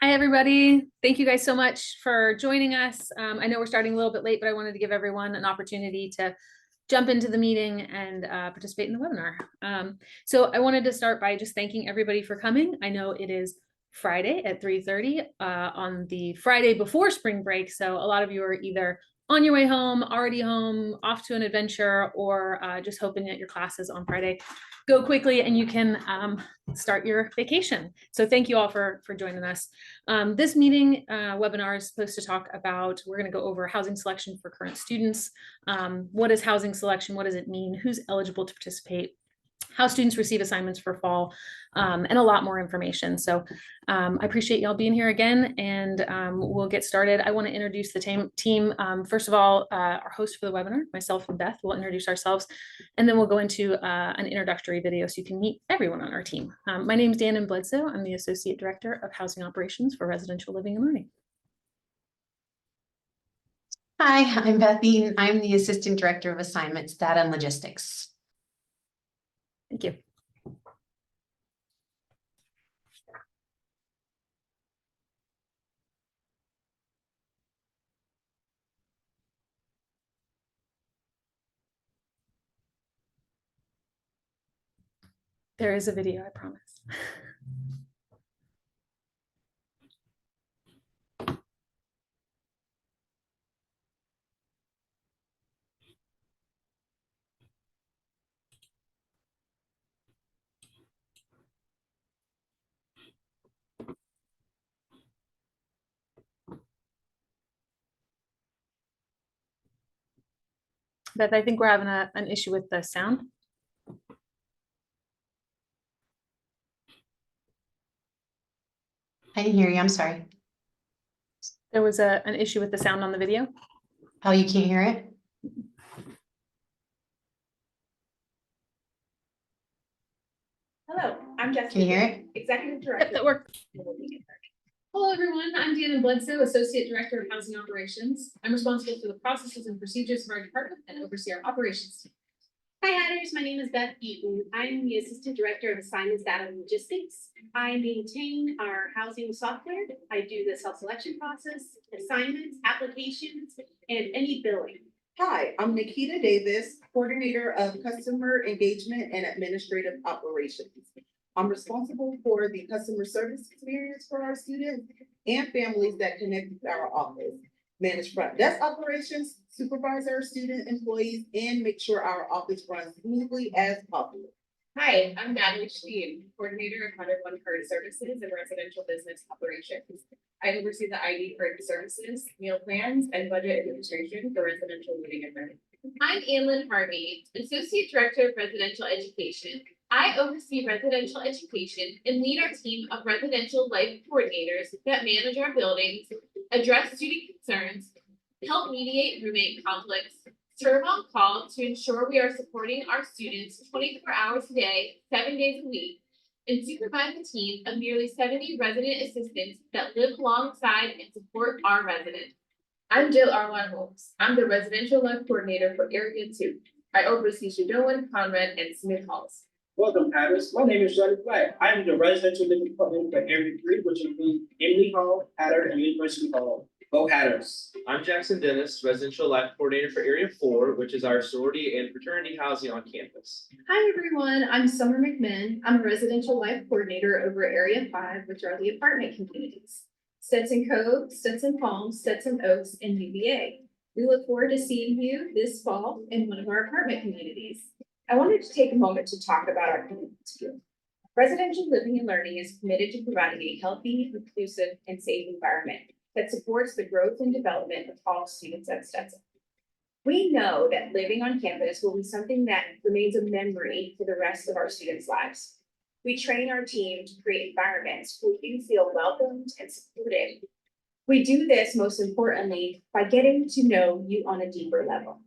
Hi, everybody. Thank you guys so much for joining us. I know we're starting a little bit late, but I wanted to give everyone an opportunity to jump into the meeting and participate in the webinar. So I wanted to start by just thanking everybody for coming. I know it is Friday at 3:30 on the Friday before spring break. So a lot of you are either on your way home, already home, off to an adventure, or just hoping that your classes on Friday go quickly and you can start your vacation. So thank you all for joining us. This meeting webinar is supposed to talk about, we're going to go over housing selection for current students. What is housing selection? What does it mean? Who's eligible to participate? How students receive assignments for fall, and a lot more information. So I appreciate y'all being here again, and we'll get started. I want to introduce the team. First of all, our host for the webinar, myself and Beth, will introduce ourselves, and then we'll go into an introductory video so you can meet everyone on our team. My name is Dan Bledsoe. I'm the Associate Director of Housing Operations for Residential Living and Learning. Hi, I'm Beth Eaton. I'm the Assistant Director of Assignments, Data and Logistics. Thank you. There is a video, I promise. Beth, I think we're having an issue with the sound. I didn't hear you, I'm sorry. There was an issue with the sound on the video. Oh, you can't hear it? Hello, I'm Jessica. Can you hear it? Executive Director. Yep, that worked. Hello, everyone. I'm Deanna Bledsoe, Associate Director of Housing Operations. I'm responsible for the processes and procedures of our department and oversee our operations team. Hi, Hatters. My name is Beth Eaton. I'm the Assistant Director of Assignments, Data, and Logistics. I maintain our housing software. I do the self-selection process, assignments, applications, and any billing. Hi, I'm Nikita Davis, Coordinator of Customer Engagement and Administrative Operations. I'm responsible for the customer service experience for our students and families that connect with our office, manage front desk operations, supervise our student employees, and make sure our office runs smoothly as possible. Hi, I'm Natalie Steen, Coordinator of 101 Card Services and Residential Business Operations. I oversee the ID card services, meal plans, and budget administration for residential living and learning. I'm Anlyn Harvey, Associate Director of Residential Education. I oversee residential education and lead our team of residential life coordinators that manage our buildings, address student concerns, help mediate roommate conflicts, serve on call to ensure we are supporting our students 24 hours a day, 7 days a week, and supervise a team of nearly 70 resident assistants that live alongside and support our residents. I'm Jill Arwan Holmes. I'm the Residential Life Coordinator for Area 2. I oversee Shadowan, Conrad, and Smith Halls. Welcome, Hatters. My name is Johnny Black. I am the Residential Living Coordinator for Area 3, which includes Emily Hall, Hatter, and University Hall. Go Hatters. I'm Jackson Dennis, Residential Life Coordinator for Area 4, which is our sorority and fraternity housing on campus. Hi, everyone. I'm Summer McMinn. I'm a Residential Life Coordinator over Area 5, which are the apartment communities. Stetson Cove, Stetson Palms, Stetson Oaks, and UVA. We look forward to seeing you this fall in one of our apartment communities. I wanted to take a moment to talk about our commitment to you. Residential Living and Learning is committed to providing a healthy, inclusive, and safe environment that supports the growth and development of all students at Stetson. We know that living on campus will be something that remains a memory for the rest of our students' lives. We train our team to create environments where you feel welcomed and supported. We do this most importantly by getting to know you on a deeper level.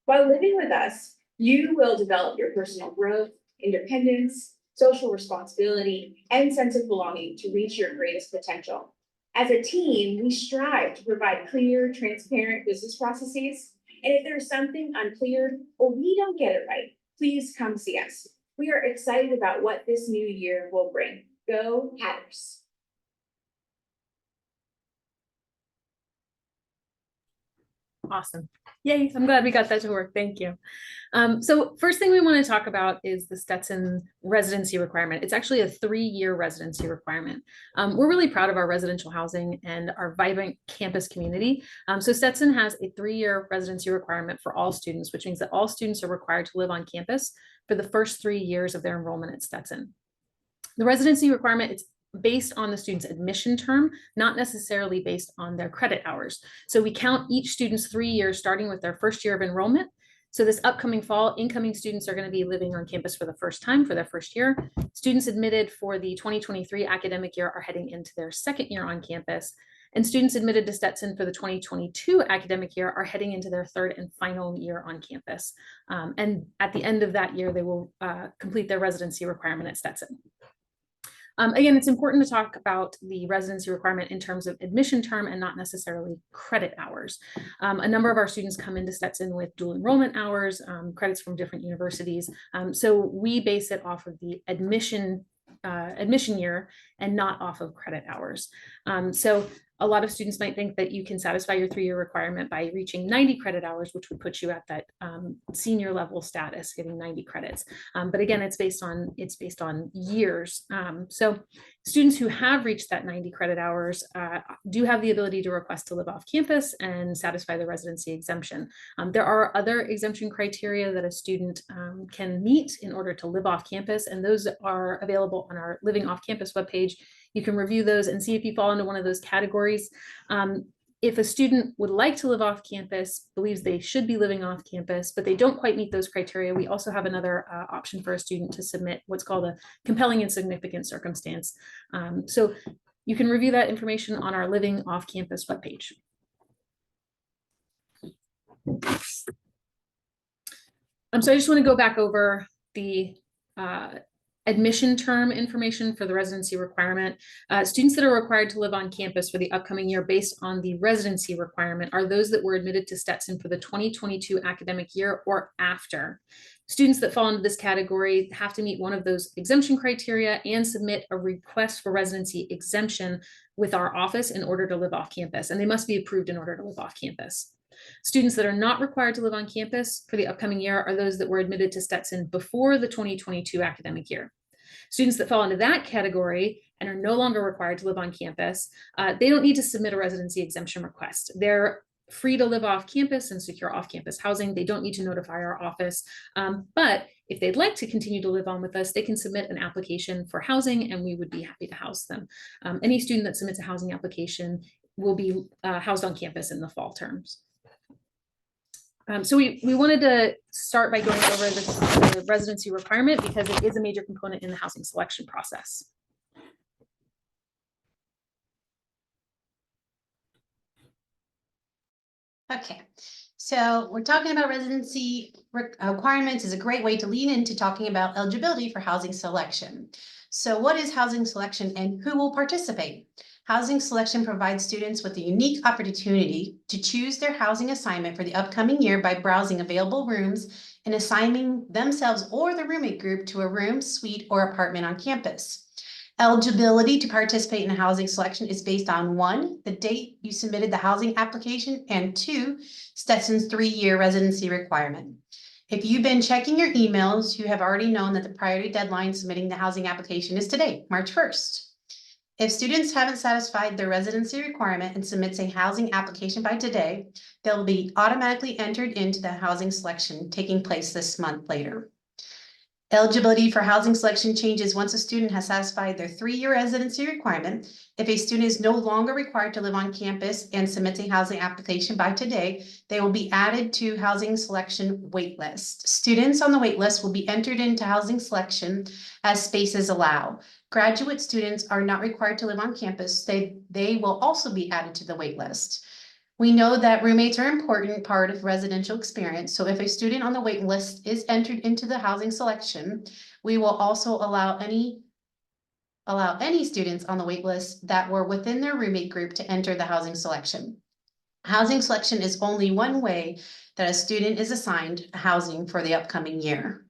While living with us, you will develop your personal growth, independence, social responsibility, and sense of belonging to reach your greatest potential. As a team, we strive to provide clear, transparent business processes. And if there's something unclear or we don't get it right, please come see us. We are excited about what this new year will bring. Go Hatters. Awesome. Yay, I'm glad we got that to work. Thank you. So first thing we want to talk about is the Stetson residency requirement. It's actually a 3-year residency requirement. We're really proud of our residential housing and our vibrant campus community. So Stetson has a 3-year residency requirement for all students, which means that all students are required to live on campus for the first 3 years of their enrollment at Stetson. The residency requirement, it's based on the student's admission term, not necessarily based on their credit hours. So we count each student's 3 years starting with their first year of enrollment. So this upcoming fall, incoming students are going to be living on campus for the first time for their first year. Students admitted for the 2023 academic year are heading into their second year on campus. And students admitted to Stetson for the 2022 academic year are heading into their third and final year on campus. And at the end of that year, they will complete their residency requirement at Stetson. Again, it's important to talk about the residency requirement in terms of admission term and not necessarily credit hours. A number of our students come into Stetson with dual enrollment hours, credits from different universities. So we base it off of the admission year and not off of credit hours. So a lot of students might think that you can satisfy your 3-year requirement by reaching 90 credit hours, which would put you at that senior level status, getting 90 credits. But again, it's based on years. So students who have reached that 90 credit hours do have the ability to request to live off campus and satisfy the residency exemption. There are other exemption criteria that a student can meet in order to live off campus, and those are available on our Living Off Campus webpage. You can review those and see if you fall into one of those categories. If a student would like to live off campus, believes they should be living off campus, but they don't quite meet those criteria, we also have another option for a student to submit what's called a compelling and significant circumstance. So you can review that information on our Living Off Campus webpage. So I just want to go back over the admission term information for the residency requirement. Students that are required to live on campus for the upcoming year based on the residency requirement are those that were admitted to Stetson for the 2022 academic year or after. Students that fall into this category have to meet one of those exemption criteria and submit a request for residency exemption with our office in order to live off campus, and they must be approved in order to live off campus. Students that are not required to live on campus for the upcoming year are those that were admitted to Stetson before the 2022 academic year. Students that fall into that category and are no longer required to live on campus, they don't need to submit a residency exemption request. They're free to live off campus and secure off-campus housing. They don't need to notify our office. But if they'd like to continue to live on with us, they can submit an application for housing and we would be happy to house them. Any student that submits a housing application will be housed on campus in the fall terms. So we wanted to start by going over the residency requirement because it is a major component in the housing selection process. Okay, so we're talking about residency requirements is a great way to lean into talking about eligibility for housing selection. So what is housing selection and who will participate? Housing selection provides students with a unique opportunity to choose their housing assignment for the upcoming year by browsing available rooms and assigning themselves or the roommate group to a room, suite, or apartment on campus. Eligibility to participate in housing selection is based on 1, the date you submitted the housing application, and 2, Stetson's 3-year residency requirement. If you've been checking your emails, you have already known that the priority deadline submitting the housing application is today, March 1st. If students haven't satisfied their residency requirement and submits a housing application by today, they'll be automatically entered into the housing selection taking place this month later. Eligibility for housing selection changes once a student has satisfied their 3-year residency requirement. If a student is no longer required to live on campus and submits a housing application by today, they will be added to housing selection waitlist. Students on the waitlist will be entered into housing selection as spaces allow. Graduate students are not required to live on campus. They will also be added to the waitlist. We know that roommates are an important part of residential experience. So if a student on the wait list is entered into the housing selection, we will also allow any students on the wait list that were within their roommate group to enter the housing selection. Housing selection is only one way that a student is assigned housing for the upcoming year.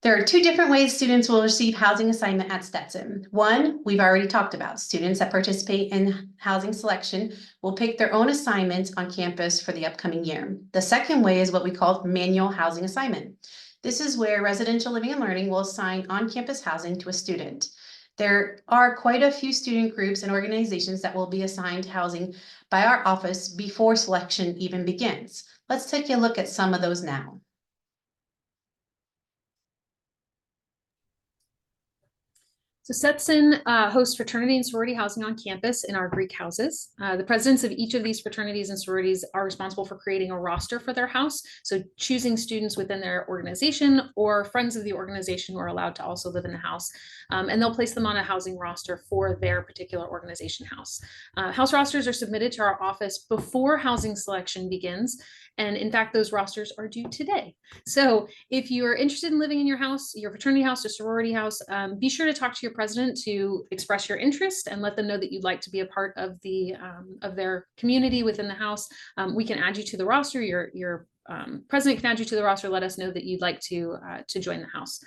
There are two different ways students will receive housing assignment at Stetson. One, we've already talked about. Students that participate in housing selection will pick their own assignments on campus for the upcoming year. The second way is what we call manual housing assignment. This is where residential living and learning will assign on-campus housing to a student. There are quite a few student groups and organizations that will be assigned housing by our office before selection even begins. Let's take a look at some of those now. So Stetson hosts fraternity and sorority housing on campus in our Greek houses. The presidents of each of these fraternities and sororities are responsible for creating a roster for their house. So choosing students within their organization or friends of the organization who are allowed to also live in the house. And they'll place them on a housing roster for their particular organization house. House rosters are submitted to our office before housing selection begins. And in fact, those rosters are due today. So if you are interested in living in your house, your fraternity house or sorority house, be sure to talk to your president to express your interest and let them know that you'd like to be a part of the of their community within the house. We can add you to the roster. Your president can add you to the roster. Let us know that you'd like to join the house.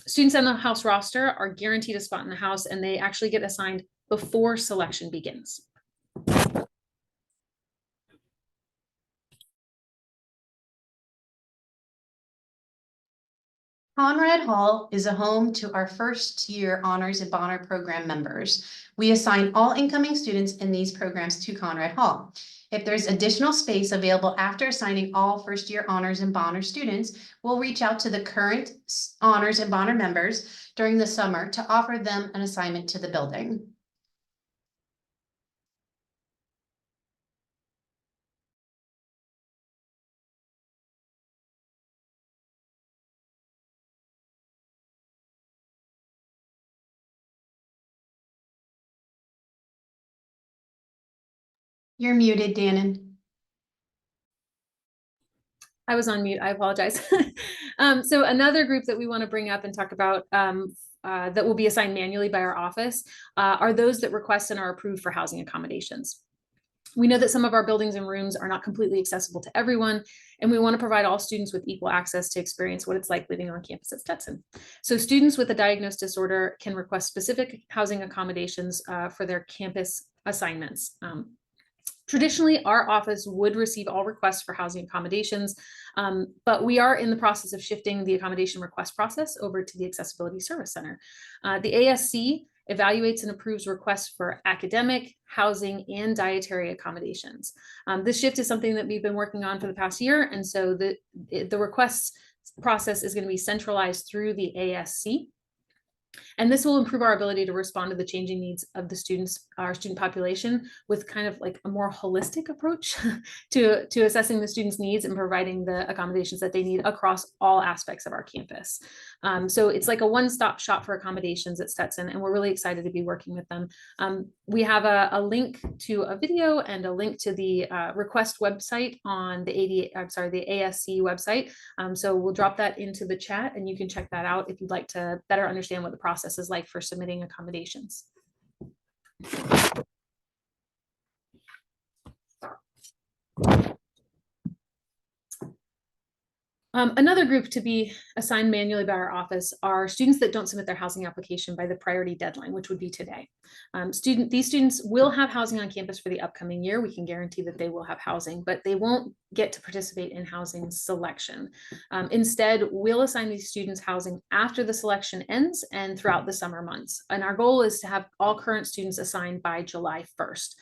Students on the house roster are guaranteed a spot in the house, and they actually get assigned before selection begins. Conrad Hall is a home to our first-year Honors and Bonner Program members. We assign all incoming students in these programs to Conrad Hall. If there's additional space available after assigning all first-year Honors and Bonner students, we'll reach out to the current Honors and Bonner members during the summer to offer them an assignment to the building. You're muted, Dannon. I was on mute. I apologize. So another group that we want to bring up and talk about that will be assigned manually by our office are those that request and are approved for housing accommodations. We know that some of our buildings and rooms are not completely accessible to everyone, and we want to provide all students with equal access to experience what it's like living on campus at Stetson. So students with a diagnosed disorder can request specific housing accommodations for their campus assignments. Traditionally, our office would receive all requests for housing accommodations, but we are in the process of shifting the accommodation request process over to the Accessibility Service Center. The ASC evaluates and approves requests for academic, housing, and dietary accommodations. This shift is something that we've been working on for the past year, and so the requests process is going to be centralized through the ASC. And this will improve our ability to respond to the changing needs of the students, our student population, with kind of like a more holistic approach to assessing the students' needs and providing the accommodations that they need across all aspects of our campus. So it's like a one-stop shop for accommodations at Stetson, and we're really excited to be working with them. We have a link to a video and a link to the request website on the ASC website. So we'll drop that into the chat, and you can check that out if you'd like to better understand what the process is like for submitting accommodations. Another group to be assigned manually by our office are students that don't submit their housing application by the priority deadline, which would be today. These students will have housing on campus for the upcoming year. We can guarantee that they will have housing, but they won't get to participate in housing selection. Instead, we'll assign these students housing after the selection ends and throughout the summer months. And our goal is to have all current students assigned by July 1st.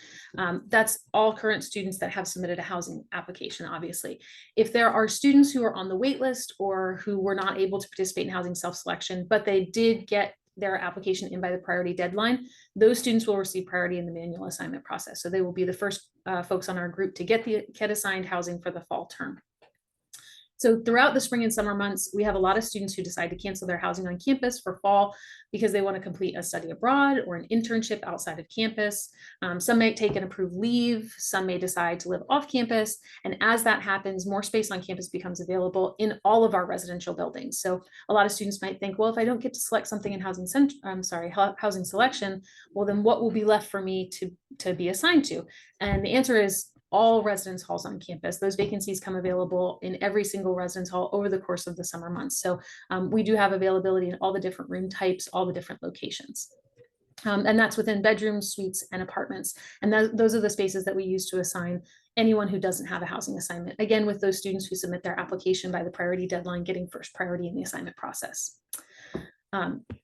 That's all current students that have submitted a housing application, obviously. If there are students who are on the wait list or who were not able to participate in housing self-selection, but they did get their application in by the priority deadline, those students will receive priority in the manual assignment process. So they will be the first folks on our group to get assigned housing for the fall term. So throughout the spring and summer months, we have a lot of students who decide to cancel their housing on campus for fall because they want to complete a study abroad or an internship outside of campus. Some may take an approved leave, some may decide to live off campus. And as that happens, more space on campus becomes available in all of our residential buildings. So a lot of students might think, well, if I don't get to select something in housing selection, well, then what will be left for me to be assigned to? And the answer is all residence halls on campus. Those vacancies come available in every single residence hall over the course of the summer months. So we do have availability in all the different room types, all the different locations. And that's within bedrooms, suites, and apartments. And those are the spaces that we use to assign anyone who doesn't have a housing assignment. Again, with those students who submit their application by the priority deadline, getting first priority in the assignment process.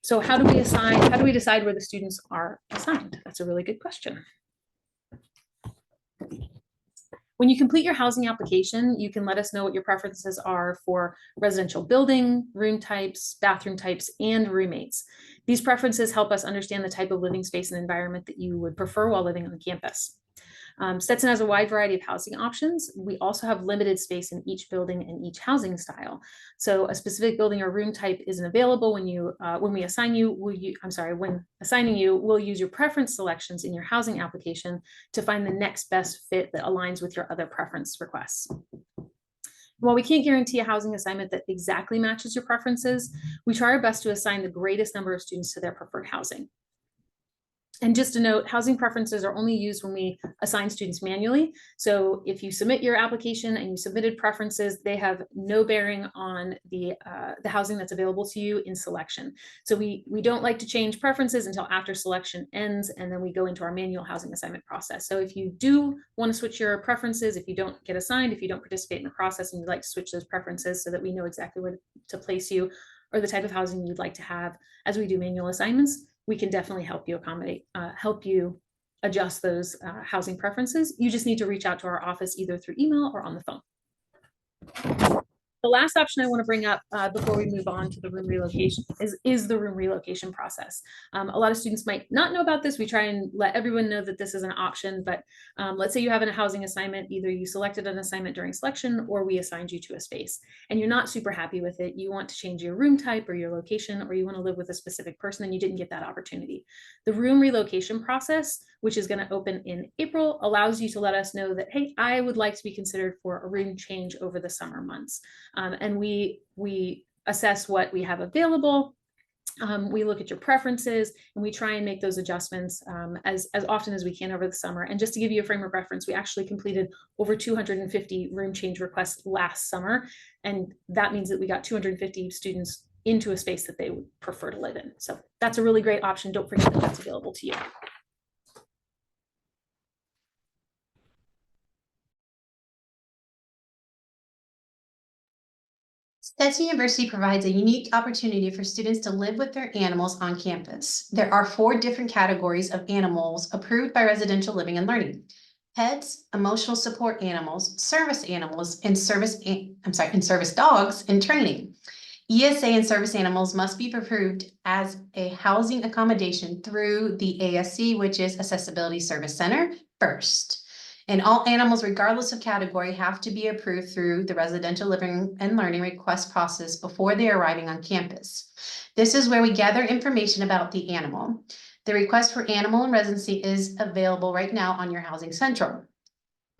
So how do we decide where the students are assigned? That's a really good question. When you complete your housing application, you can let us know what your preferences are for residential building, room types, bathroom types, and roommates. These preferences help us understand the type of living space and environment that you would prefer while living on campus. Stetson has a wide variety of housing options. We also have limited space in each building and each housing style. So a specific building or room type isn't available when assigning you, we'll use your preference selections in your housing application to find the next best fit that aligns with your other preference requests. While we can't guarantee a housing assignment that exactly matches your preferences, we try our best to assign the greatest number of students to their preferred housing. And just a note, housing preferences are only used when we assign students manually. So if you submit your application and you submitted preferences, they have no bearing on the housing that's available to you in selection. So we don't like to change preferences until after selection ends, and then we go into our manual housing assignment process. So if you do want to switch your preferences, if you don't get assigned, if you don't participate in the process and you'd like to switch those preferences so that we know exactly where to place you or the type of housing you'd like to have as we do manual assignments, we can definitely help you help you adjust those housing preferences. You just need to reach out to our office either through email or on the phone. The last option I want to bring up before we move on to the room relocation is the room relocation process. A lot of students might not know about this. We try and let everyone know that this is an option, but let's say you have a housing assignment, either you selected an assignment during selection or we assigned you to a space and you're not super happy with it. You want to change your room type or your location, or you want to live with a specific person and you didn't get that opportunity. The room relocation process, which is going to open in April, allows you to let us know that, hey, I would like to be considered for a room change over the summer months. And we assess what we have available. We look at your preferences and we try and make those adjustments as often as we can over the summer. And just to give you a frame of reference, we actually completed over 250 room change requests last summer. And that means that we got 250 students into a space that they would prefer to live in. So that's a really great option. Don't forget that that's available to you. Stetson University provides a unique opportunity for students to live with their animals on campus. There are 4 different categories of animals approved by residential living and learning: pets, emotional support animals, and service dogs in training. ESA and service animals must be approved as a housing accommodation through the ASC, which is Accessibility Service Center, first. And all animals, regardless of category, have to be approved through the residential living and learning request process before they are arriving on campus. This is where we gather information about the animal. The request for animal and residency is available right now on your Housing Central.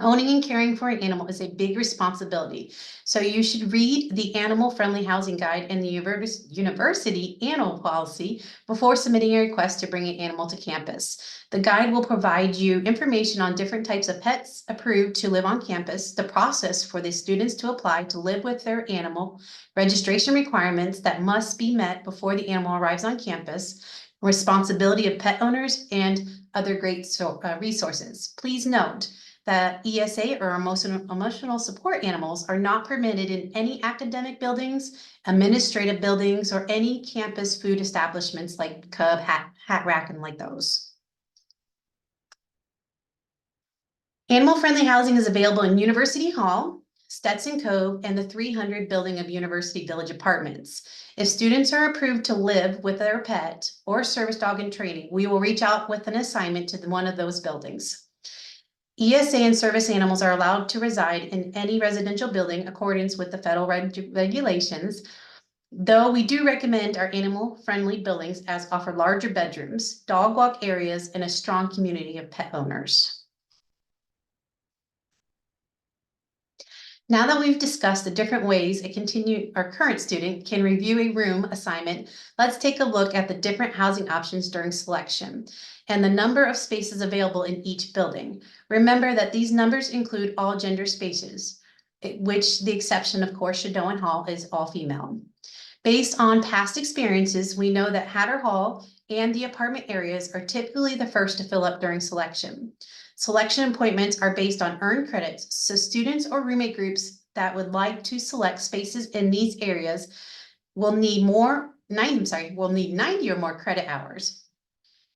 Owning and caring for an animal is a big responsibility, so you should read the Animal-Friendly Housing Guide and the University Animal Policy before submitting a request to bring an animal to campus. The guide will provide you information on different types of pets approved to live on campus, the process for the students to apply to live with their animal, registration requirements that must be met before the animal arrives on campus, responsibility of pet owners, and other great resources. Please note that ESA or emotional support animals are not permitted in any academic buildings, administrative buildings, or any campus food establishments like Cub, Hat Rack, and like those. Animal-friendly housing is available in University Hall, Stetson Cove, and the 300 building of University Village apartments. If students are approved to live with their pet or service dog in training, we will reach out with an assignment to one of those buildings. ESA and service animals are allowed to reside in any residential building in accordance with the federal regulations, though we do recommend our animal-friendly buildings as offer larger bedrooms, dog walk areas, and a strong community of pet owners. Now that we've discussed the different ways our current student can review a room assignment, let's take a look at the different housing options during selection and the number of spaces available in each building. Remember that these numbers include all gender spaces, which the exception, of course, Shadow Hall is all female. Based on past experiences, we know that Hatter Hall and the apartment areas are typically the first to fill up during selection. Selection appointments are based on earned credits, so students or roommate groups that would like to select spaces in these areas will need 90 or more credit hours.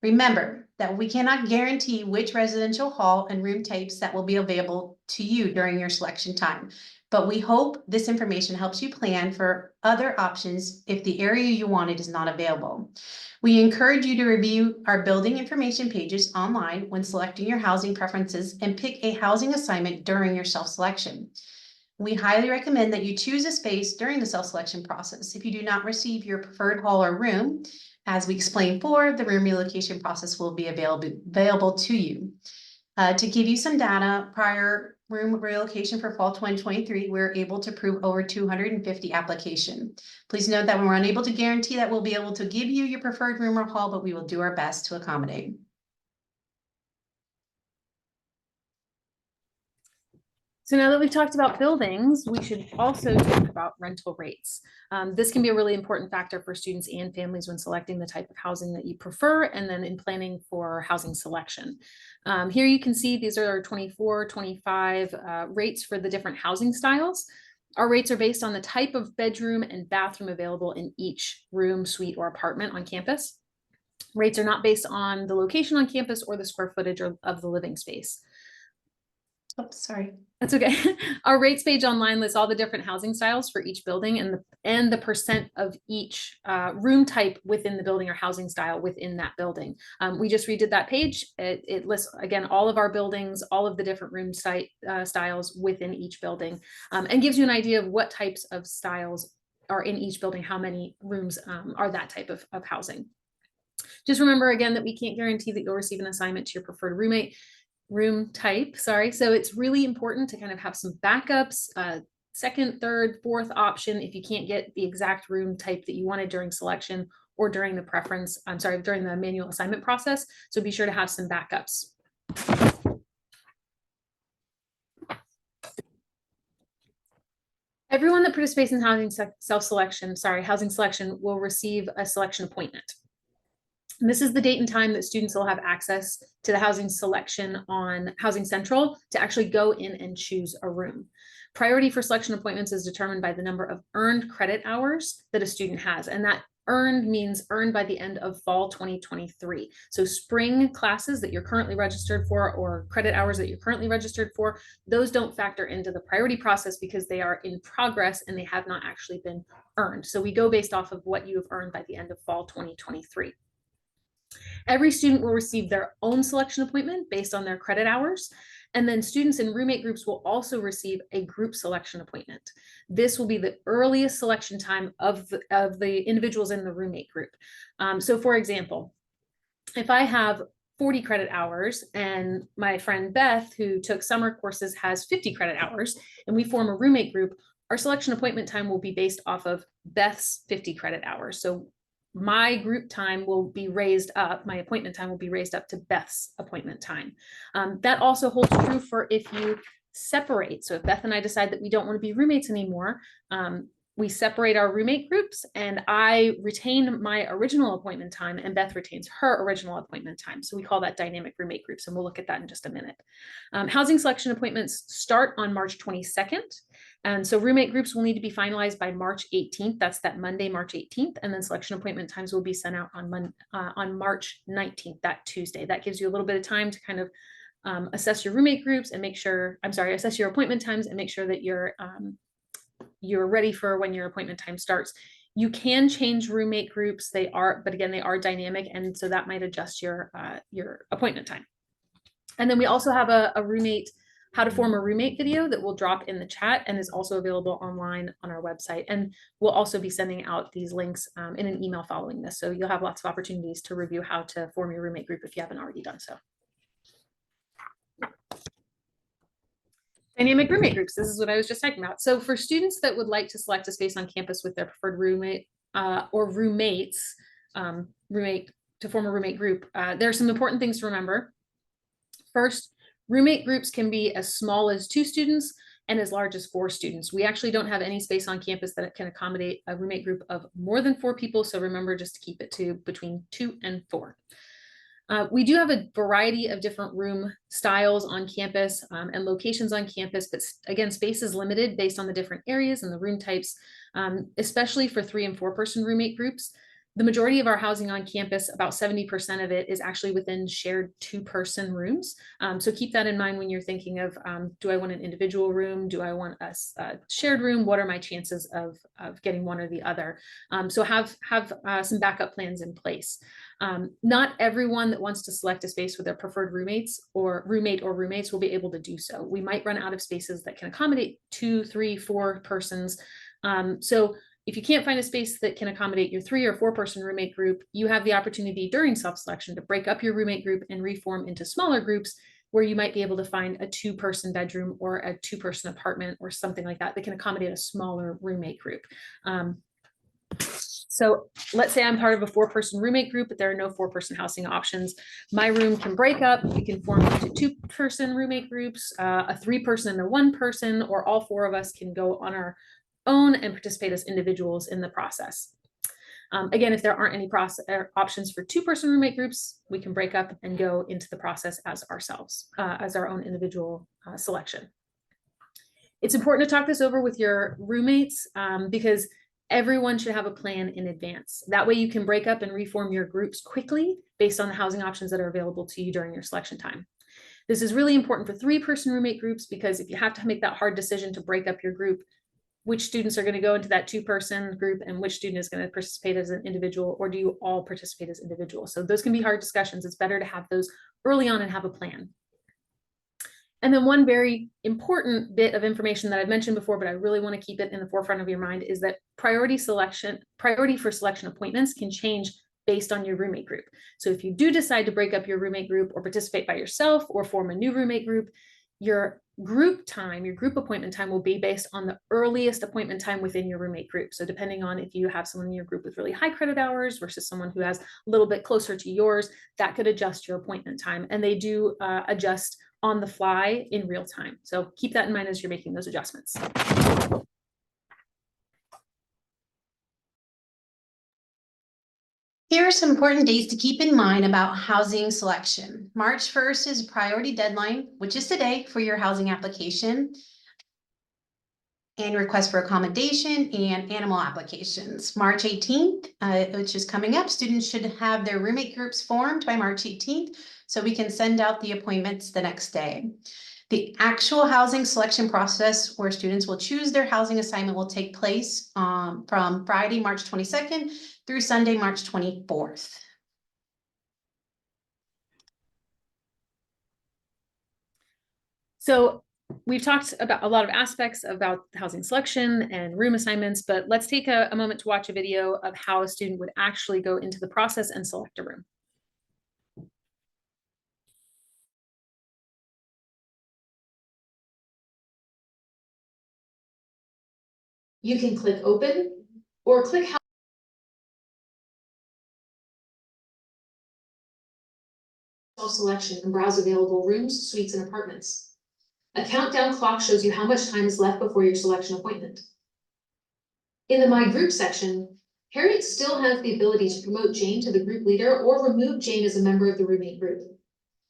Remember that we cannot guarantee which residential hall and room types that will be available to you during your selection time, but we hope this information helps you plan for other options if the area you wanted is not available. We encourage you to review our building information pages online when selecting your housing preferences and pick a housing assignment during your self-selection. We highly recommend that you choose a space during the self-selection process. If you do not receive your preferred hall or room, as we explained before, the room relocation process will be available to you. To give you some data, prior room relocation for fall 2023, we're able to approve over 250 applications. Please note that we're unable to guarantee that we'll be able to give you your preferred room or hall, but we will do our best to accommodate. So now that we've talked about buildings, we should also talk about rental rates. This can be a really important factor for students and families when selecting the type of housing that you prefer and then in planning for housing selection. Here you can see these are our 24, 25 rates for the different housing styles. Our rates are based on the type of bedroom and bathroom available in each room, suite, or apartment on campus. Rates are not based on the location on campus or the square footage of the living space. Oh, sorry. That's okay. Our rates page online lists all the different housing styles for each building and the percent of each room type within the building or housing style within that building. We just redid that page. It lists, again, all of our buildings, all of the different room styles within each building, and gives you an idea of what types of styles are in each building, how many rooms are that type of housing. Just remember, again, that we can't guarantee that you'll receive an assignment to your preferred room type, sorry. So it's really important to kind of have some backups, second, third, fourth option if you can't get the exact room type that you wanted during selection or during the during the manual assignment process. So be sure to have some backups. Everyone that participates in housing selection will receive a selection appointment. And this is the date and time that students will have access to the housing selection on Housing Central to actually go in and choose a room. Priority for selection appointments is determined by the number of earned credit hours that a student has. And that earned means earned by the end of fall 2023. So spring classes that you're currently registered for or credit hours that you're currently registered for, those don't factor into the priority process because they are in progress and they have not actually been earned. So we go based off of what you have earned by the end of fall 2023. Every student will receive their own selection appointment based on their credit hours. And then students in roommate groups will also receive a group selection appointment. This will be the earliest selection time of the individuals in the roommate group. So for example, if I have 40 credit hours and my friend Beth, who took summer courses, has 50 credit hours, and we form a roommate group, our selection appointment time will be based off of Beth's 50 credit hours. So my group time will be raised up, my appointment time will be raised up to Beth's appointment time. That also holds true for if you separate. So if Beth and I decide that we don't want to be roommates anymore, we separate our roommate groups and I retain my original appointment time and Beth retains her original appointment time. So we call that dynamic roommate groups, and we'll look at that in just a minute. Housing selection appointments start on March 22nd. And so roommate groups will need to be finalized by March 18th. That's that Monday, March 18th. And then selection appointment times will be sent out on March 19th, that Tuesday. That gives you a little bit of time to kind of assess your roommate groups and assess your appointment times and make sure that you're ready for when your appointment time starts. You can change roommate groups. But again, they are dynamic. And so that might adjust your appointment time. And then we also have a how to form a roommate video that will drop in the chat and is also available online on our website. And we'll also be sending out these links in an email following this. So you'll have lots of opportunities to review how to form your roommate group if you haven't already done so. Dynamic roommate groups, this is what I was just talking about. So for students that would like to select a space on campus with their preferred roommate or roommates, roommate to form a roommate group, there are some important things to remember. First, roommate groups can be as small as 2 students and as large as 4 students. We actually don't have any space on campus that can accommodate a roommate group of more than 4 people. So remember just to keep it to between 2 and 4. We do have a variety of different room styles on campus and locations on campus, but again, space is limited based on the different areas and the room types, especially for 3 and 4 person roommate groups. The majority of our housing on campus, about 70% of it, is actually within shared 2-person rooms. So keep that in mind when you're thinking of, do I want an individual room? Do I want a shared room? What are my chances of getting one or the other? So have some backup plans in place. Not everyone that wants to select a space with their preferred roommates or roommate or roommates will be able to do so. We might run out of spaces that can accommodate 2, 3, 4 persons. So if you can't find a space that can accommodate your 3 or 4 person roommate group, you have the opportunity during self-selection to break up your roommate group and reform into smaller groups where you might be able to find a 2-person bedroom or a 2-person apartment or something like that that can accommodate a smaller roommate group. So let's say I'm part of a 4-person roommate group, but there are no 4-person housing options. My room can break up. We can form into 2-person roommate groups, a 3-person and a 1-person, or all 4 of us can go on our own and participate as individuals in the process. Again, if there aren't any options for 2-person roommate groups, we can break up and go into the process as ourselves, as our own individual selection. It's important to talk this over with your roommates because everyone should have a plan in advance. That way you can break up and reform your groups quickly based on the housing options that are available to you during your selection time. This is really important for 3-person roommate groups because if you have to make that hard decision to break up your group, which students are going to go into that 2-person group and which student is going to participate as an individual, or do you all participate as individuals? So those can be hard discussions. It's better to have those early on and have a plan. And then one very important bit of information that I've mentioned before, but I really want to keep it in the forefront of your mind is that priority for selection appointments can change based on your roommate group. So if you do decide to break up your roommate group or participate by yourself or form a new roommate group, your group time, your group appointment time will be based on the earliest appointment time within your roommate group. So depending on if you have someone in your group with really high credit hours versus someone who has a little bit closer to yours, that could adjust your appointment time. And they do adjust on the fly in real time. So keep that in mind as you're making those adjustments. Here are some important dates to keep in mind about housing selection. March 1st is a priority deadline, which is today, for your housing application and request for accommodation and animal applications. March 18th, which is coming up, students should have their roommate groups formed by March 18th, so we can send out the appointments the next day. The actual housing selection process where students will choose their housing assignment will take place from Friday, March 22nd through Sunday, March 24th. So we've talked about a lot of aspects about housing selection and room assignments, but let's take a moment to watch a video of how a student would actually go into the process and select a room. You can click open or click self-selection and browse available rooms, suites, and apartments. A countdown clock shows you how much time is left before your selection appointment. In the My Group section, Harriet still has the ability to promote Jane to the group leader or remove Jane as a member of the roommate group.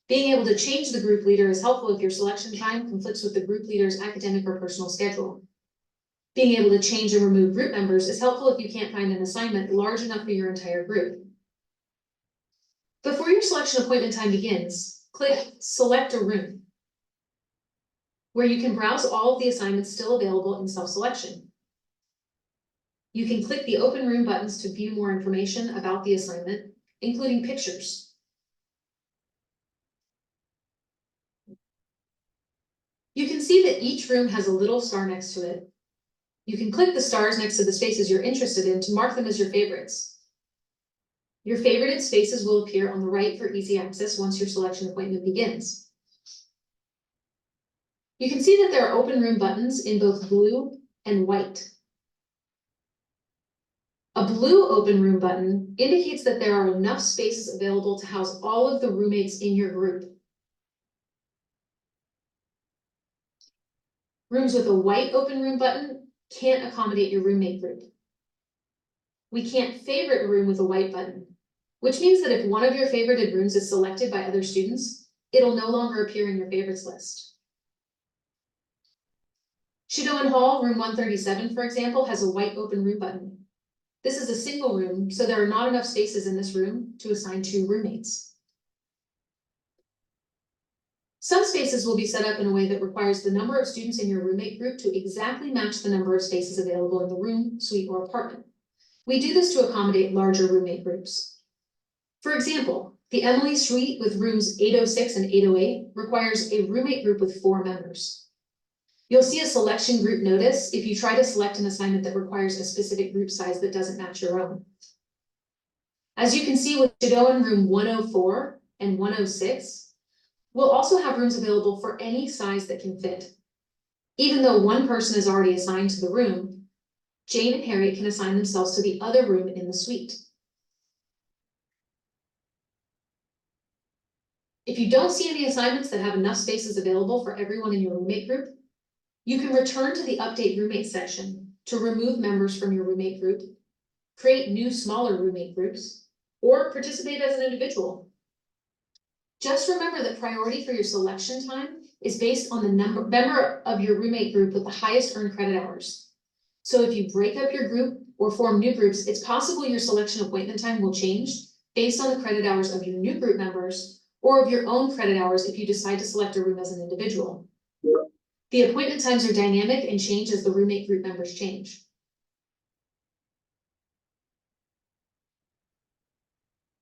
Being able to change the group leader is helpful if your selection time conflicts with the group leader's academic or personal schedule. Being able to change and remove group members is helpful if you can't find an assignment large enough for your entire group. Before your selection appointment time begins, click Select a Room, where you can browse all of the assignments still available in self-selection. You can click the Open Room buttons to view more information about the assignment, including pictures. You can see that each room has a little star next to it. You can click the stars next to the spaces you're interested in to mark them as your favorites. Your favorited spaces will appear on the right for easy access once your selection appointment begins. You can see that there are open room buttons in both blue and white. A blue open room button indicates that there are enough spaces available to house all of the roommates in your group. Rooms with a white open room button can't accommodate your roommate group. We can't favorite a room with a white button, which means that if one of your favorited rooms is selected by other students, it'll no longer appear in your favorites list. Shudoan Hall, room 137, for example, has a white open room button. This is a single room, so there are not enough spaces in this room to assign 2 roommates. Some spaces will be set up in a way that requires the number of students in your roommate group to exactly match the number of spaces available in the room, suite, or apartment. We do this to accommodate larger roommate groups. For example, the Emily suite with rooms 806 and 808 requires a roommate group with 4 members. You'll see a selection group notice if you try to select an assignment that requires a specific group size that doesn't match your own. As you can see with Shudoan room 104 and 106, we'll also have rooms available for any size that can fit. Even though one person is already assigned to the room, Jane and Harriet can assign themselves to the other room in the suite. If you don't see any assignments that have enough spaces available for everyone in your roommate group, you can return to the Update Roommate section to remove members from your roommate group, create new smaller roommate groups, or participate as an individual. Just remember that priority for your selection time is based on the member of your roommate group with the highest earned credit hours. So if you break up your group or form new groups, it's possible your selection appointment time will change based on the credit hours of your new group members or of your own credit hours if you decide to select a room as an individual. The appointment times are dynamic and change as the roommate group members change.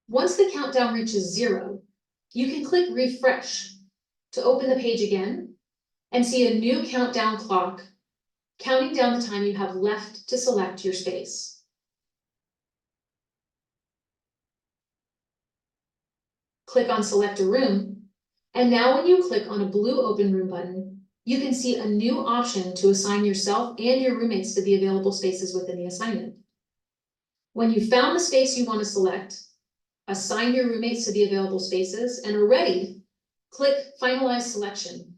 Once the countdown reaches 0, you can click refresh to open the page again and see a new countdown clock counting down the time you have left to select your space. Click on select a room, and now when you click on a blue open room button, you can see a new option to assign yourself and your roommates to the available spaces within the assignment. When you've found the space you want to select, assign your roommates to the available spaces, and are ready, click Finalize Selection.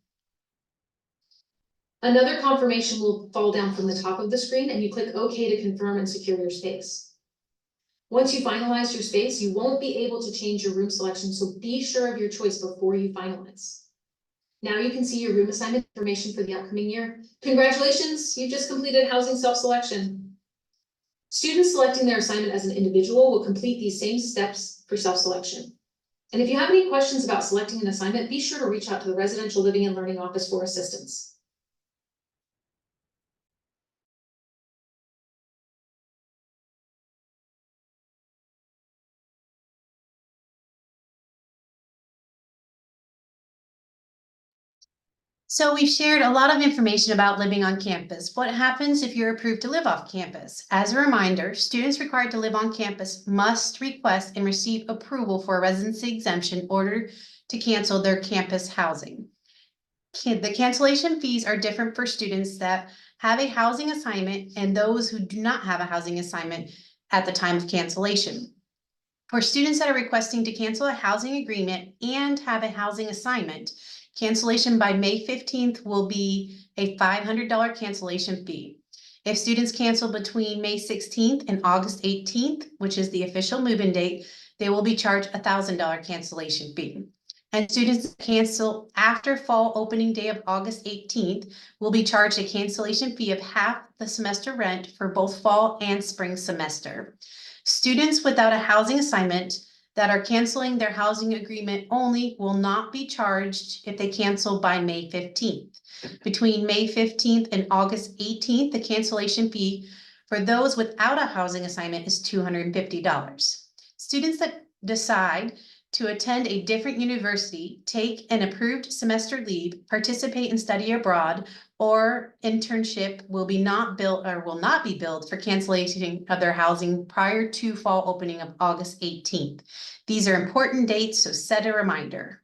Another confirmation will fall down from the top of the screen, and you click OK to confirm and secure your space. Once you finalize your space, you won't be able to change your room selection, so be sure of your choice before you finalize. Now you can see your room assignment information for the upcoming year. Congratulations, you've just completed housing self-selection. Students selecting their assignment as an individual will complete these same steps for self-selection. And if you have any questions about selecting an assignment, be sure to reach out to the Residential Living and Learning Office for assistance. So we've shared a lot of information about living on campus. What happens if you're approved to live off campus? As a reminder, students required to live on campus must request and receive approval for a residency exemption in order to cancel their campus housing. The cancellation fees are different for students that have a housing assignment and those who do not have a housing assignment at the time of cancellation. For students that are requesting to cancel a housing agreement and have a housing assignment, cancellation by May 15th will be a $500 cancellation fee. If students cancel between May 16th and August 18th, which is the official move-in date, they will be charged a $1,000 cancellation fee. And students cancel after fall opening day of August 18th will be charged a cancellation fee of half the semester rent for both fall and spring semester. Students without a housing assignment that are canceling their housing agreement only will not be charged if they cancel by May 15th. Between May 15th and August 18th, the cancellation fee for those without a housing assignment is $250. Students that decide to attend a different university, take an approved semester leave, participate in study abroad, or internship will not be billed for cancellation of their housing prior to fall opening of August 18th. These are important dates, so set a reminder.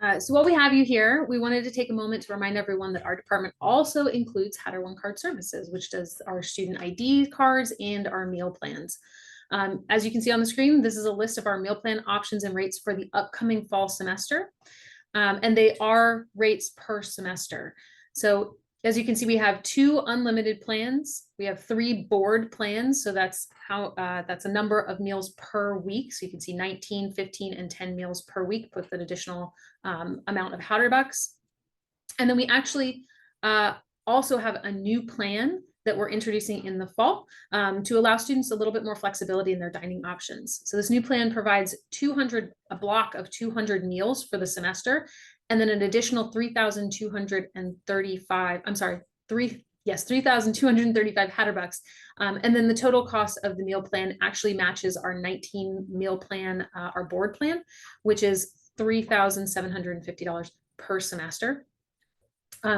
So while we have you here, we wanted to take a moment to remind everyone that our department also includes Hatter One Card Services, which does our student ID cards and our meal plans. As you can see on the screen, this is a list of our meal plan options and rates for the upcoming fall semester. And they are rates per semester. So as you can see, we have 2 unlimited plans. We have 3 board plans. So that's a number of meals per week. So you can see 19, 15, and 10 meals per week with an additional amount of Hatter Bucks. And then we actually also have a new plan that we're introducing in the fall to allow students a little bit more flexibility in their dining options. So this new plan provides a block of 200 meals for the semester, and then an additional 3,235, 3,235 Hatter Bucks. And then the total cost of the meal plan actually matches our 19 meal plan, our board plan, which is $3,750 per semester.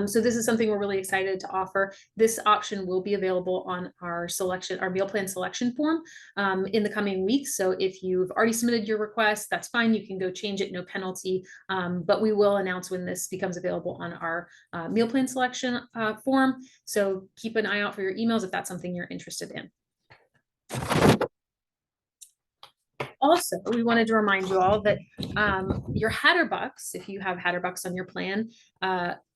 So this is something we're really excited to offer. This option will be available on our meal plan selection form in the coming weeks. So if you've already submitted your request, that's fine. You can go change it, no penalty. But we will announce when this becomes available on our meal plan selection form. So keep an eye out for your emails if that's something you're interested in. Also, we wanted to remind you all that your Hatter Bucks, if you have Hatter Bucks on your plan,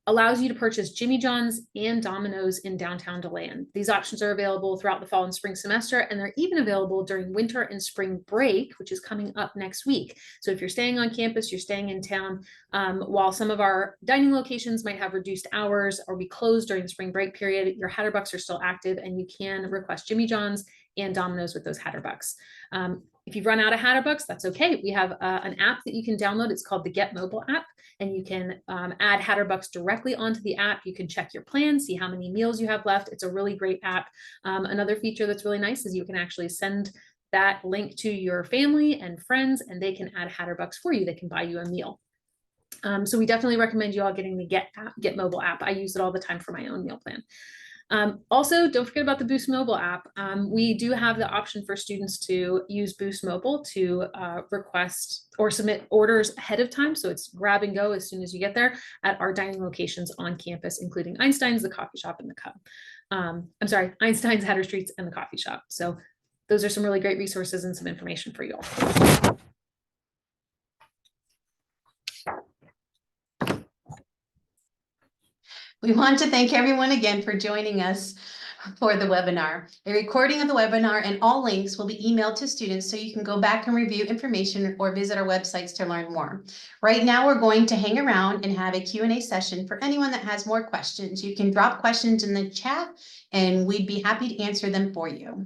allows you to purchase Jimmy John's and Domino's in downtown DeLand. These options are available throughout the fall and spring semester, and they're even available during winter and spring break, which is coming up next week. So if you're staying on campus, you're staying in town, while some of our dining locations might have reduced hours or be closed during the spring break period, your Hatter Bucks are still active, and you can request Jimmy John's and Domino's with those Hatter Bucks. If you've run out of Hatter Bucks, that's okay. We have an app that you can download. It's called the Get Mobile app, and you can add Hatter Bucks directly onto the app. You can check your plan, see how many meals you have left. It's a really great app. Another feature that's really nice is you can actually send that link to your family and friends, and they can add Hatter Bucks for you. They can buy you a meal. So we definitely recommend you all getting the Get Mobile app. I use it all the time for my own meal plan. Also, don't forget about the Boost Mobile app. We do have the option for students to use Boost Mobile to request or submit orders ahead of time. So it's grab and go as soon as you get there at our dining locations on campus, including Einstein's, the coffee shop, and the Cub. Einstein's, Hatter Streets, and the coffee shop. So those are some really great resources and some information for you all. We want to thank everyone again for joining us for the webinar. A recording of the webinar and all links will be emailed to students so you can go back and review information or visit our websites to learn more. Right now, we're going to hang around and have a Q&A session for anyone that has more questions. You can drop questions in the chat and we'd be happy to answer them for you.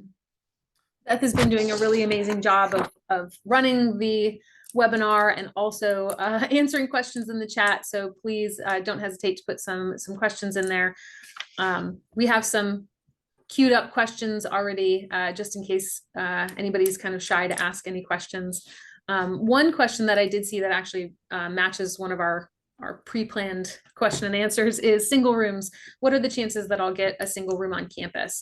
Beth has been doing a really amazing job of running the webinar and also answering questions in the chat. So please don't hesitate to put some questions in there. We have some queued up questions already, just in case anybody's kind of shy to ask any questions. One question that I did see that actually matches one of our pre-planned question and answers is single rooms. What are the chances that I'll get a single room on campus?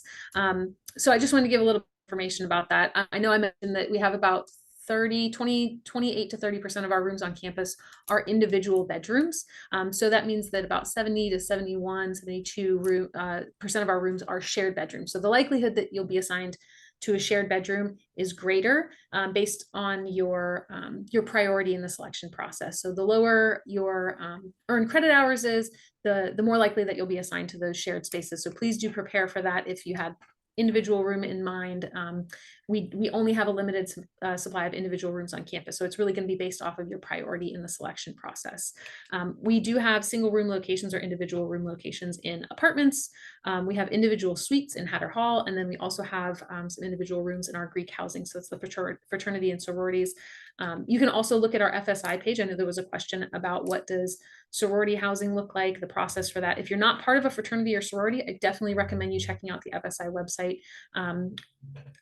So I just wanted to give a little information about that. I know I mentioned that we have about 28 to 30% of our rooms on campus are individual bedrooms. So that means that about 70 to 71, 72% of our rooms are shared bedrooms. So the likelihood that you'll be assigned to a shared bedroom is greater based on your priority in the selection process. So the lower your earned credit hours is, the more likely that you'll be assigned to those shared spaces. So please do prepare for that if you had individual room in mind. We only have a limited supply of individual rooms on campus, so it's really going to be based off of your priority in the selection process. We do have single room locations or individual room locations in apartments. We have individual suites in Hatter Hall, and then we also have some individual rooms in our Greek housing, so it's the fraternity and sororities. You can also look at our FSI page. I know there was a question about what does sorority housing look like, the process for that. If you're not part of a fraternity or sorority, I definitely recommend you checking out the FSI website.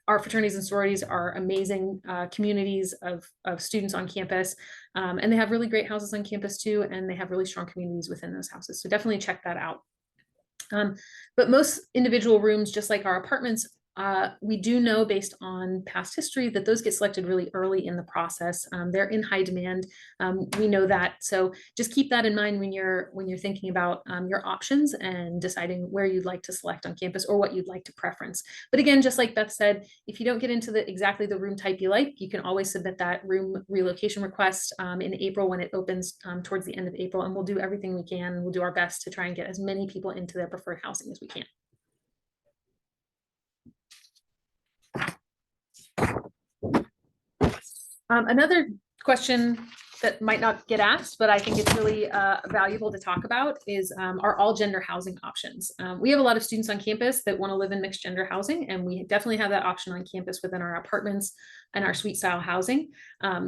Our fraternities and sororities are amazing communities of students on campus, and they have really great houses on campus too, and they have really strong communities within those houses. So definitely check that out. But most individual rooms, just like our apartments, we do know based on past history that those get selected really early in the process. They're in high demand. We know that. So just keep that in mind when you're thinking about your options and deciding where you'd like to select on campus or what you'd like to preference. But again, just like Beth said, if you don't get into exactly the room type you like, you can always submit that room relocation request in April when it opens towards the end of April, and we'll do everything we can. We'll do our best to try and get as many people into their preferred housing as we can. Another question that might not get asked, but I think it's really valuable to talk about is are all gender housing options. We have a lot of students on campus that want to live in mixed gender housing, and we definitely have that option on campus within our apartments and our suite style housing.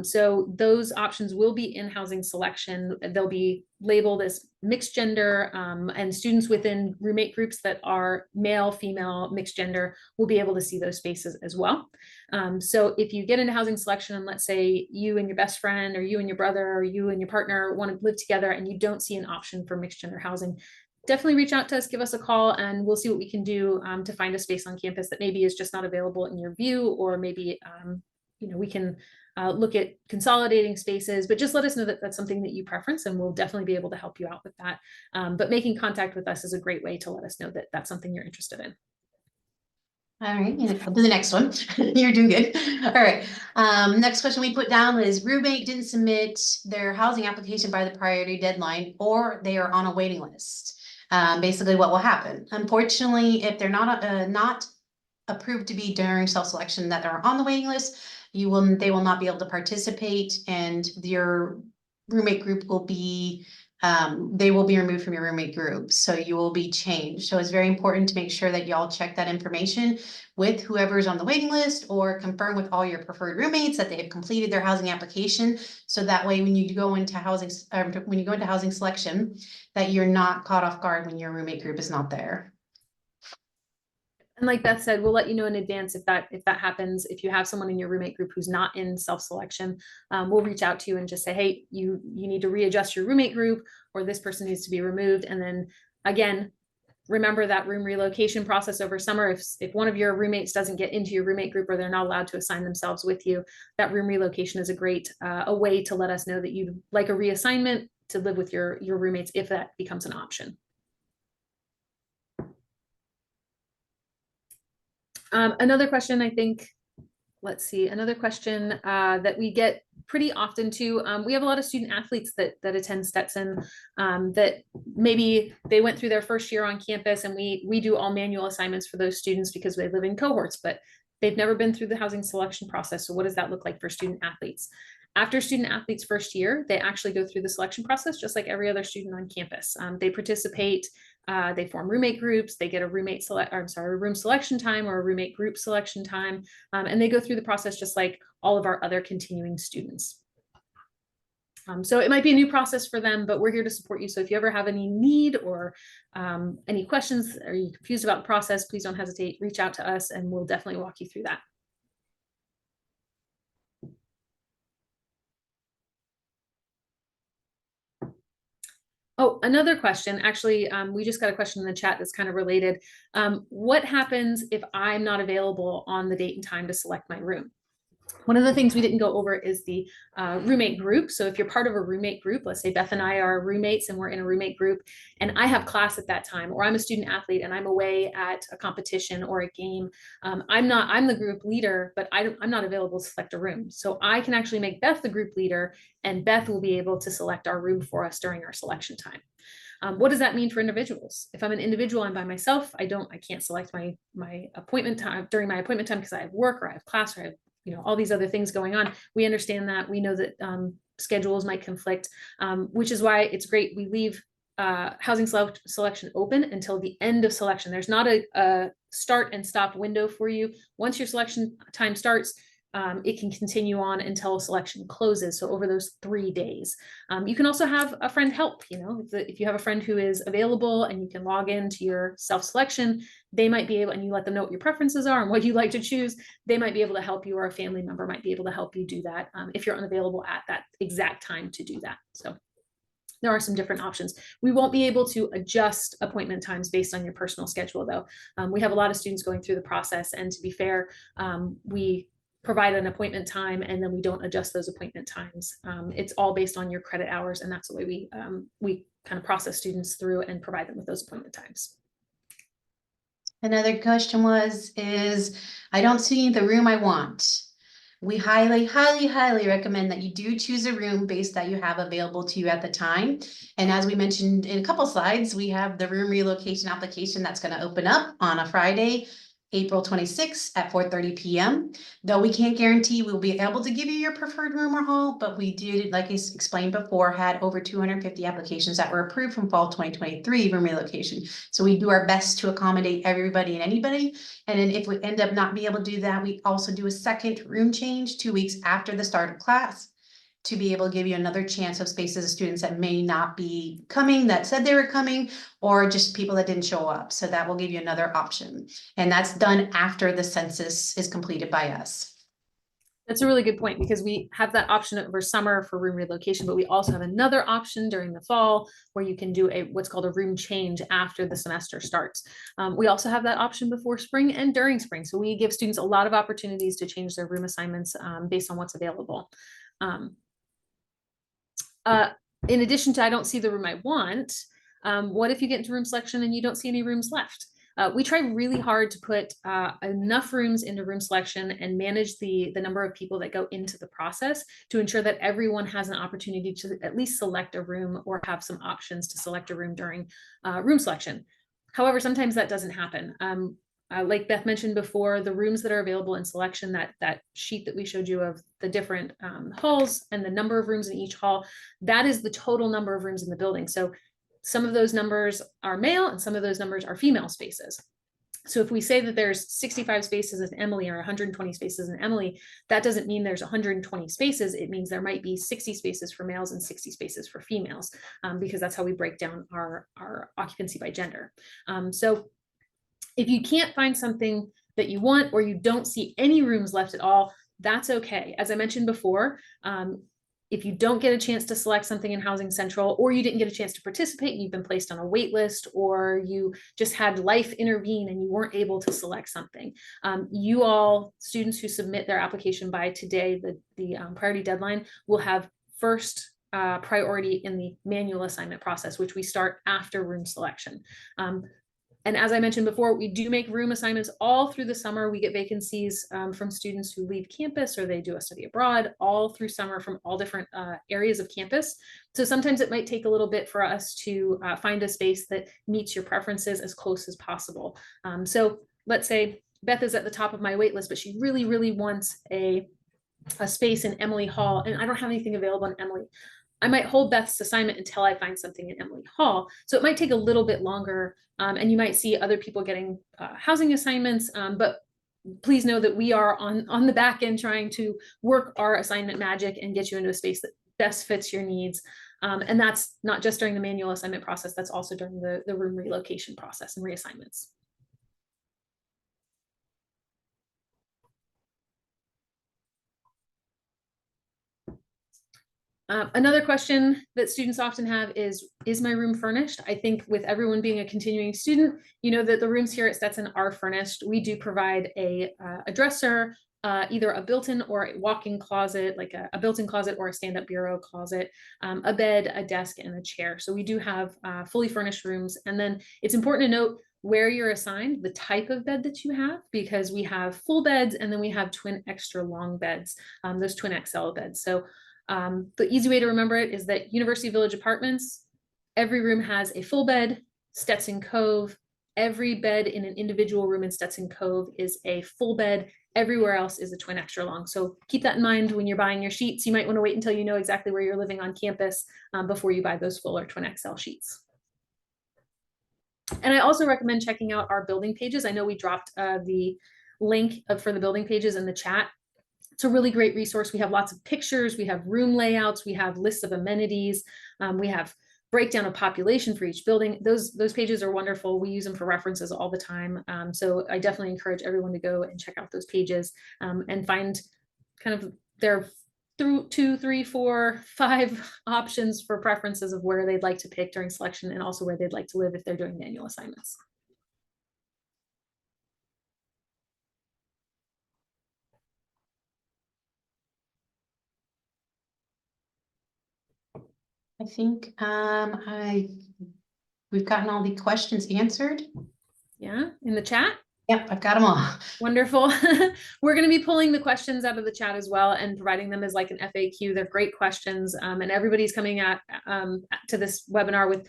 So those options will be in housing selection. They'll be labeled as mixed gender, and students within roommate groups that are male, female, mixed gender will be able to see those spaces as well. So if you get into housing selection, and let's say you and your best friend or you and your brother or you and your partner want to live together and you don't see an option for mixed gender housing, definitely reach out to us, give us a call, and we'll see what we can do to find a space on campus that maybe is just not available in your view, or maybe we can look at consolidating spaces, but just let us know that that's something that you preference, and we'll definitely be able to help you out with that. But making contact with us is a great way to let us know that that's something you're interested in. All right, I'll do the next one. You're doing good. All right. Next question we put down is roommate didn't submit their housing application by the priority deadline, or they are on a waiting list. Basically what will happen. Unfortunately, if they're not approved to be during self-selection that are on the waiting list, they will not be able to participate, and your roommate group will be they will be removed from your roommate group, so you will be changed. So it's very important to make sure that y'all check that information with whoever's on the waiting list, or confirm with all your preferred roommates that they have completed their housing application. So that way, when you go into housing selection, that you're not caught off guard when your roommate group is not there. And like Beth said, we'll let you know in advance if that happens. If you have someone in your roommate group who's not in self-selection, we'll reach out to you and just say, hey, you need to readjust your roommate group, or this person needs to be removed. And then again, remember that room relocation process over summer. If one of your roommates doesn't get into your roommate group, or they're not allowed to assign themselves with you, that room relocation is a great a way to let us know that you'd like a reassignment to live with your roommates if that becomes an option. Another question, I think, let's see, another question that we get pretty often too. We have a lot of student athletes that attend Stetson that maybe they went through their first year on campus, and we do all manual assignments for those students because they live in cohorts, but they've never been through the housing selection process. So what does that look like for student athletes? After student athletes' first year, they actually go through the selection process just like every other student on campus. They participate. They form roommate groups, they get a room selection time or a roommate group selection time, and they go through the process just like all of our other continuing students. So it might be a new process for them, but we're here to support you. So if you ever have any need or any questions, or you're confused about the process, please don't hesitate, reach out to us, and we'll definitely walk you through that. Oh, another question. Actually, we just got a question in the chat that's kind of related. What happens if I'm not available on the date and time to select my room? One of the things we didn't go over is the roommate group. So if you're part of a roommate group, let's say Beth and I are roommates and we're in a roommate group, and I have class at that time, or I'm a student athlete and I'm away at a competition or a game, I'm the group leader, but I'm not available to select a room. So I can actually make Beth the group leader, and Beth will be able to select our room for us during our selection time. What does that mean for individuals? If I'm an individual, I'm by myself, I can't select my appointment time during my appointment time because I have work or I have class or I have all these other things going on. We understand that. We know that schedules might conflict, which is why it's great. We leave housing selection open until the end of selection. There's not a start and stop window for you. Once your selection time starts, it can continue on until selection closes. So over those 3 days, you can also have a friend help. If you have a friend who is available and you can log into your self-selection, they might be able, and you let them know what your preferences are and what you like to choose, they might be able to help you, or a family member might be able to help you do that if you're unavailable at that exact time to do that. So there are some different options. We won't be able to adjust appointment times based on your personal schedule, though. We have a lot of students going through the process, and to be fair, we provide an appointment time and then we don't adjust those appointment times. It's all based on your credit hours, and that's the way we kind of process students through and provide them with those appointment times. Another question is, I don't see the room I want. We highly, highly, highly recommend that you do choose a room based that you have available to you at the time. And as we mentioned in a couple slides, we have the room relocation application that's going to open up on a Friday, April 26th at 4:30 p.m. Though we can't guarantee we'll be able to give you your preferred room or hall, but we did, like I explained before, had over 250 applications that were approved from fall 2023 room relocation. So we do our best to accommodate everybody and anybody. And then if we end up not being able to do that, we also do a second room change 2 weeks after the start of class, to be able to give you another chance of spaces of students that may not be coming, that said they were coming, or just people that didn't show up. So that will give you another option. And that's done after the census is completed by us. That's a really good point, because we have that option over summer for room relocation, but we also have another option during the fall where you can do what's called a room change after the semester starts. We also have that option before spring and during spring. So we give students a lot of opportunities to change their room assignments based on what's available. In addition to, I don't see the room I want, what if you get into room selection and you don't see any rooms left? We try really hard to put enough rooms into room selection and manage the number of people that go into the process to ensure that everyone has an opportunity to at least select a room or have some options to select a room during room selection. However, sometimes that doesn't happen. Like Beth mentioned before, the rooms that are available in selection, that sheet that we showed you of the different halls and the number of rooms in each hall, that is the total number of rooms in the building. So some of those numbers are male and some of those numbers are female spaces. So if we say that there's 65 spaces in Emily or 120 spaces in Emily, that doesn't mean there's 120 spaces. It means there might be 60 spaces for males and 60 spaces for females, because that's how we break down our occupancy by gender. So if you can't find something that you want, or you don't see any rooms left at all, that's okay. As I mentioned before, if you don't get a chance to select something in Housing Central, or you didn't get a chance to participate, you've been placed on a wait list, or you just had life intervene and you weren't able to select something, you all, students who submit their application by today, the priority deadline, will have first priority in the manual assignment process, which we start after room selection. And as I mentioned before, we do make room assignments all through the summer. We get vacancies from students who leave campus or they do a study abroad all through summer from all different areas of campus. So sometimes it might take a little bit for us to find a space that meets your preferences as close as possible. So let's say Beth is at the top of my wait list, but she really, really wants a space in Emily Hall, and I don't have anything available in Emily. I might hold Beth's assignment until I find something in Emily Hall. So it might take a little bit longer, and you might see other people getting housing assignments, but please know that we are on the back end trying to work our assignment magic and get you into a space that best fits your needs. And that's not just during the manual assignment process, that's also during the room relocation process and reassignments. Another question that students often have is my room furnished? I think with everyone being a continuing student, you know that the rooms here at Stetson are furnished. We do provide a dresser, either a built-in or a walk-in closet, like a built-in closet or a stand-up bureau closet, a bed, a desk, and a chair. So we do have fully furnished rooms. And then it's important to note where you're assigned, the type of bed that you have, because we have full beds and then we have twin extra long beds, those twin XL beds. So the easy way to remember it is that University Village Apartments, every room has a full bed. Stetson Cove, every bed in an individual room in Stetson Cove is a full bed. Everywhere else is a twin extra long. So keep that in mind when you're buying your sheets. You might want to wait until you know exactly where you're living on campus before you buy those full or twin XL sheets. And I also recommend checking out our building pages. I know we dropped the link for the building pages in the chat. It's a really great resource. We have lots of pictures, we have room layouts, we have lists of amenities, we have breakdown of population for each building. Those pages are wonderful. We use them for references all the time. So I definitely encourage everyone to go and check out those pages and find kind of their through 2, 3, 4, 5 options for preferences of where they'd like to pick during selection and also where they'd like to live if they're doing manual assignments. I think we've gotten all the questions answered. Yeah, in the chat. Yep, I've got them all. Wonderful. We're going to be pulling the questions out of the chat as well and providing them as like an FAQ. They're great questions, and everybody's coming to this webinar with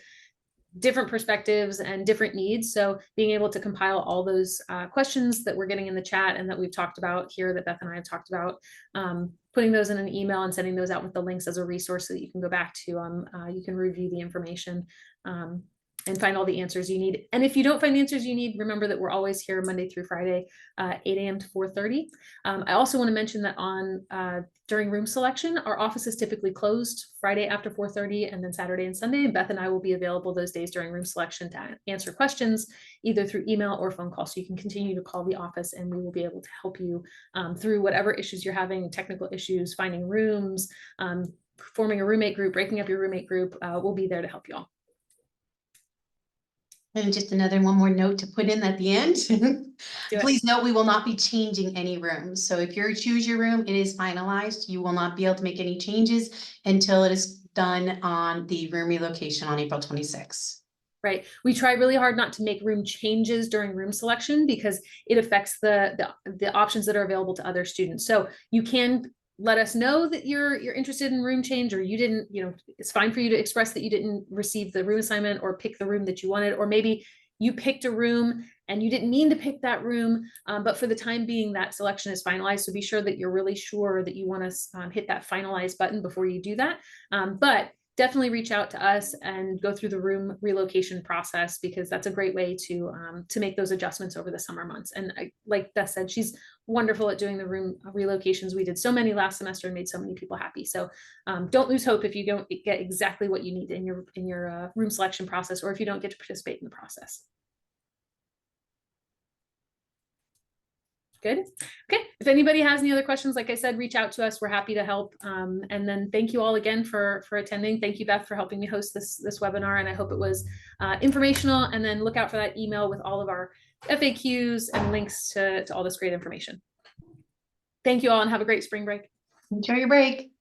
different perspectives and different needs. So being able to compile all those questions that we're getting in the chat and that we've talked about here, that Beth and I have talked about, putting those in an email and sending those out with the links as a resource so that you can go back to, you can review the information and find all the answers you need. And if you don't find the answers you need, remember that we're always here Monday through Friday, 8 a.m. to 4:30. I also want to mention that during room selection, our office is typically closed Friday after 4:30 and then Saturday and Sunday. And Beth and I will be available those days during room selection to answer questions, either through email or phone call. So you can continue to call the office and we will be able to help you through whatever issues you're having, technical issues, finding rooms, forming a roommate group, breaking up your roommate group. We'll be there to help you all. And just one more note to put in at the end. Do it. Please note, we will not be changing any rooms. So if you choose your room, it is finalized. You will not be able to make any changes until it is done on the room relocation on April 26th. Right. We try really hard not to make room changes during room selection because it affects the options that are available to other students. So you can let us know that you're interested in room change, or you didn't, it's fine for you to express that you didn't receive the room assignment or pick the room that you wanted, or maybe you picked a room and you didn't mean to pick that room, but for the time being that selection is finalized. So be sure that you're really sure that you want to hit that finalize button before you do that. But definitely reach out to us and go through the room relocation process, because that's a great way to make those adjustments over the summer months. And like Beth said, she's wonderful at doing the room relocations. We did so many last semester and made so many people happy. So don't lose hope if you don't get exactly what you need in your room selection process, or if you don't get to participate in the process. Good. Okay. If anybody has any other questions, like I said, reach out to us. We're happy to help. And then thank you all again for attending. Thank you, Beth, for helping me host this webinar. And I hope it was informational. And then look out for that email with all of our FAQs and links to all this great information. Thank you all and have a great spring break. Enjoy your break.